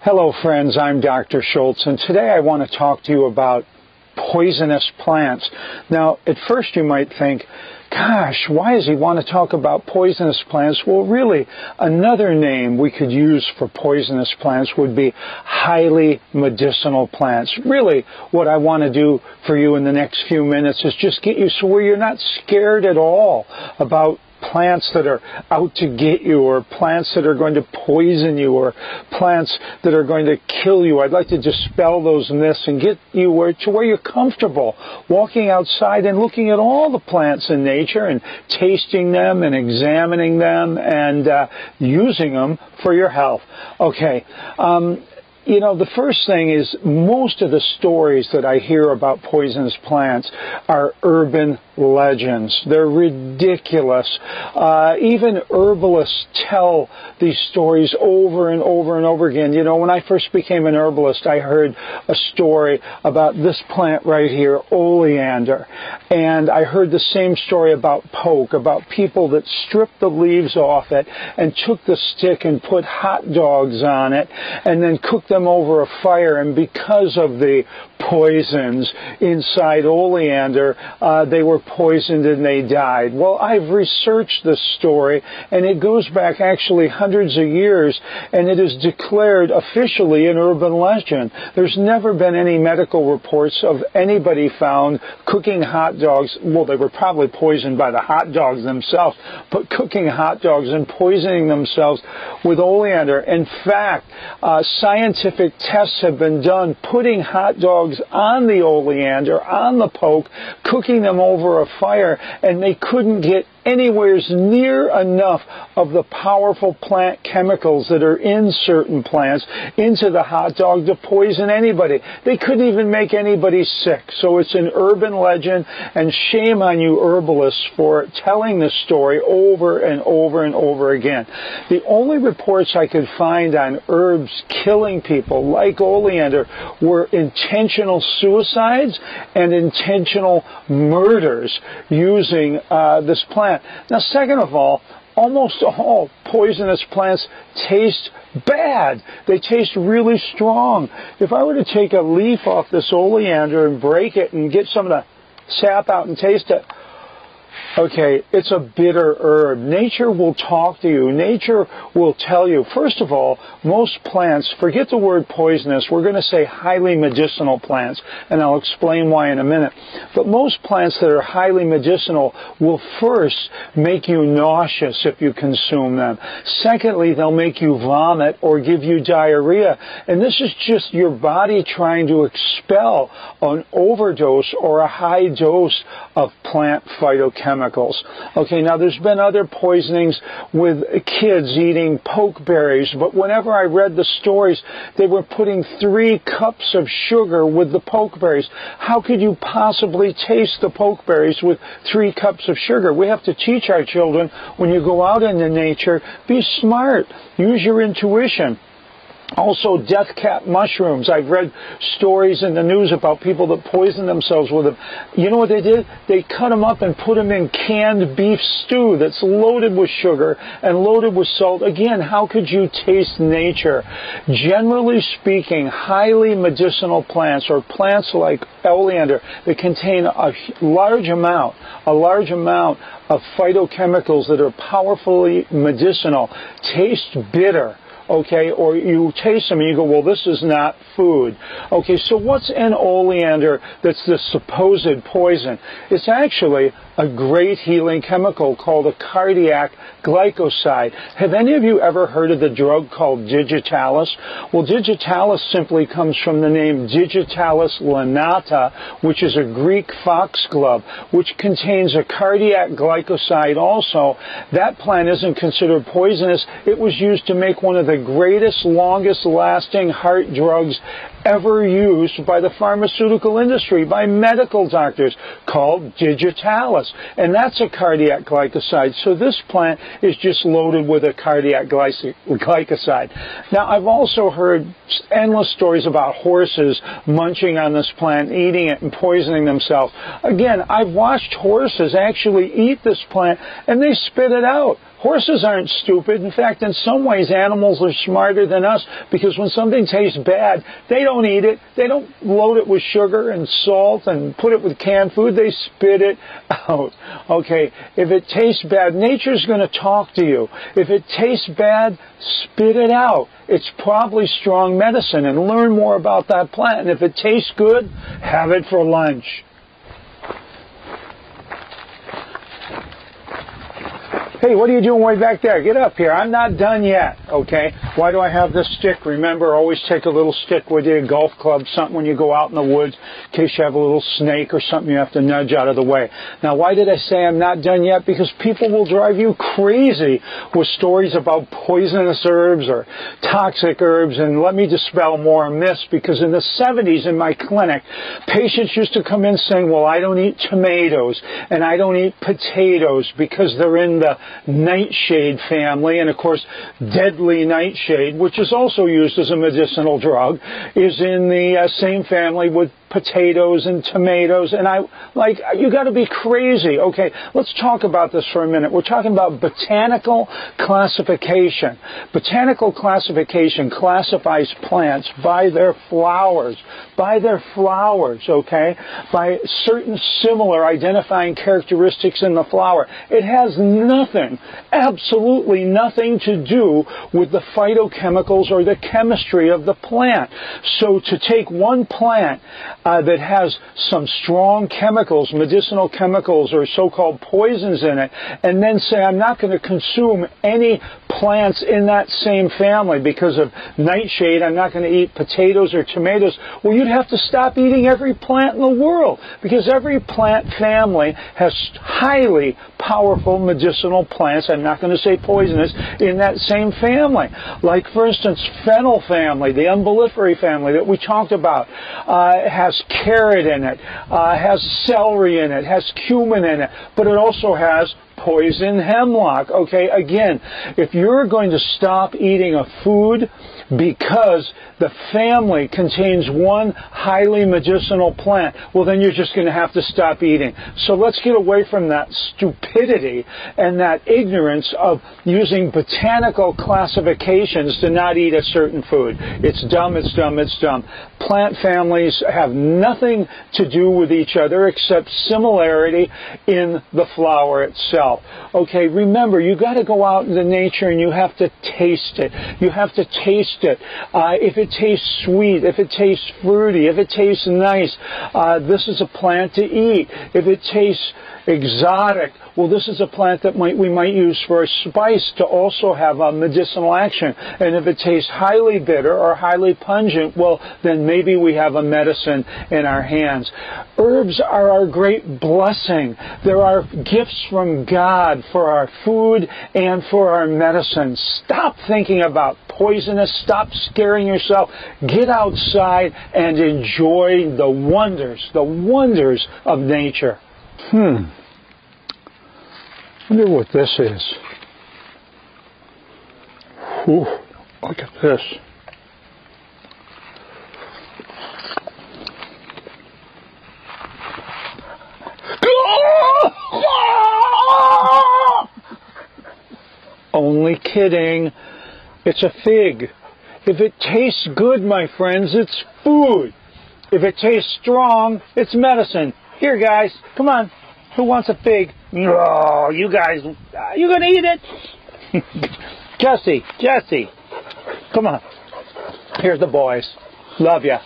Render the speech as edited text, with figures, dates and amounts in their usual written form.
Hello friends, I'm Dr. Schulze, and today I want to talk to you about poisonous plants. Now, at first you might think, gosh, why does he want to talk about poisonous plants? Well, really, another name we could use for poisonous plants would be highly medicinal plants. Really, what I want to do for you in the next few minutes is just get you so where you're not scared at all about plants that are out to get you, or plants that are going to poison you, or plants that are going to kill you. I'd like to dispel those myths and get you to where you're comfortable walking outside and looking at all the plants in nature and tasting them and examining them and using them for your health. Okay. You know, the first thing is most of the stories that I hear about poisonous plants are urban legends. They're ridiculous. Even herbalists tell these stories over and over and over again. You know, when I first became an herbalist, I heard a story about this plant right here, oleander. And I heard the same story about poke, about people that stripped the leaves off it and took the stick and put hot dogs on it and then cooked them over a fire, and because of the poisons inside oleander, they were poisoned and they died. Well, I've researched this story, and it goes back actually hundreds of years, and it is declared officially an urban legend. There's never been any medical reports of anybody found cooking hot dogs. Well, they were probably poisoned by the hot dogs themselves, but cooking hot dogs and poisoning themselves with oleander. In fact, scientific tests have been done putting hot dogs on the oleander, on the poke, cooking them over a fire, and they couldn't get anywhere near enough of the powerful plant chemicals that are in certain plants into the hot dog to poison anybody. They couldn't even make anybody sick. So it's an urban legend, and shame on you herbalists for telling this story over and over and over again. The only reports I could find on herbs killing people like oleander were intentional suicides and intentional murders using this plant. Now, second of all, almost all poisonous plants taste bad. They taste really strong. If I were to take a leaf off this oleander and break it and get some of the sap out and taste it, okay, it's a bitter herb. Nature will talk to you. Nature will tell you. First of all, most plants, forget the word poisonous, we're going to say highly medicinal plants, and I'll explain why in a minute. But most plants that are highly medicinal will first make you nauseous if you consume them. Secondly, they'll make you vomit or give you diarrhea. And this is just your body trying to expel an overdose or a high dose of plant phytochemicals. Okay, now there's been other poisonings with kids eating pokeberries, but whenever I read the stories, they were putting 3 cups of sugar with the pokeberries. How could you possibly taste the pokeberries with 3 cups of sugar? We have to teach our children, when you go out into nature, be smart, use your intuition. Also, death cap mushrooms. I've read stories in the news about people that poison themselves with them. You know what they did? They cut them up and put them in canned beef stew that's loaded with sugar and loaded with salt. Again, how could you taste nature? Generally speaking, highly medicinal plants, or plants like oleander, that contain a large amount of phytochemicals that are powerfully medicinal, taste bitter. Okay, or you taste them and you go, well, this is not food. Okay, so what's in oleander that's the supposed poison? It's actually a great healing chemical called a cardiac glycoside. Have any of you ever heard of the drug called digitalis? Well, digitalis simply comes from the name digitalis lanata, which is a Greek foxglove, which contains a cardiac glycoside also. That plant isn't considered poisonous. It was used to make one of the greatest, longest lasting heart drugs ever used by the pharmaceutical industry, by medical doctors, called digitalis. And that's a cardiac glycoside. So this plant is just loaded with a cardiac glycoside. Now, I've also heard endless stories about horses munching on this plant, eating it, and poisoning themselves. Again, I've watched horses actually eat this plant, and they spit it out. Horses aren't stupid. In fact, in some ways, animals are smarter than us, because when something tastes bad, they don't eat it. They don't load it with sugar and salt and put it with canned food. They spit it out. Okay, if it tastes bad, nature's going to talk to you. If it tastes bad, spit it out. It's probably strong medicine, and learn more about that plant. And if it tastes good, have it for lunch. Hey, what are you doing way back there? Get up here. I'm not done yet, okay? Why do I have this stick? Remember, always take a little stick with you, a golf club, something when you go out in the woods, in case you have a little snake or something you have to nudge out of the way. Now, why did I say I'm not done yet? Because people will drive you crazy with stories about poisonous herbs or toxic herbs, and let me dispel more myths, because in the 70s in my clinic, patients used to come in saying, well, I don't eat tomatoes, and I don't eat potatoes because they're in the nightshade family, and of course deadly nightshade, which is also used as a medicinal drug, is in the same family with potatoes and tomatoes. And you got to be crazy. Okay, let's talk about this for a minute. We're talking about botanical classification. Botanical classification classifies plants by their flowers. By their flowers, okay? By certain similar identifying characteristics in the flower. It has nothing, absolutely nothing to do with the phytochemicals or the chemistry of the plant. So to take one plant that has some strong chemicals, medicinal chemicals or so-called poisons in it, and then say I'm not going to consume any plants in that same family because of nightshade, I'm not going to eat potatoes or tomatoes, well, you'd have to stop eating every plant in the world, because every plant family has highly powerful medicinal plants, I'm not going to say poisonous, in that same family. Like, for instance, fennel family, the umbelliferae family that we talked about, has carrot in it, has celery in it, has cumin in it, but it also has poison hemlock. Okay, again, if you're going to stop eating a food because the family contains one highly medicinal plant, well, then you're just going to have to stop eating. So let's get away from that stupidity and that ignorance of using botanical classifications to not eat a certain food. It's dumb, it's dumb, it's dumb. Plant families have nothing to do with each other except similarity in the flower itself. Okay, remember, you got to go out into nature and you have to taste it. You have to taste it. If it tastes sweet, if it tastes fruity, if it tastes nice, this is a plant to eat. If it tastes exotic, well, this is a plant that we might use for a spice to also have a medicinal action. And if it tastes highly bitter or highly pungent, well, then maybe we have a medicine in our hands. Herbs are our great blessing. They're our gifts from God for our food and for our medicine. Stop thinking about poisonous. Stop scaring yourself. Get outside and enjoy the wonders of nature. Wonder what this is. Ooh, look at this. Only kidding. It's a fig. If it tastes good, my friends, it's food. If it tastes strong, it's medicine. Here, guys, come on. Who wants a fig? No, you guys, you gonna eat it? Jesse, come on. Here's the boys. Love ya.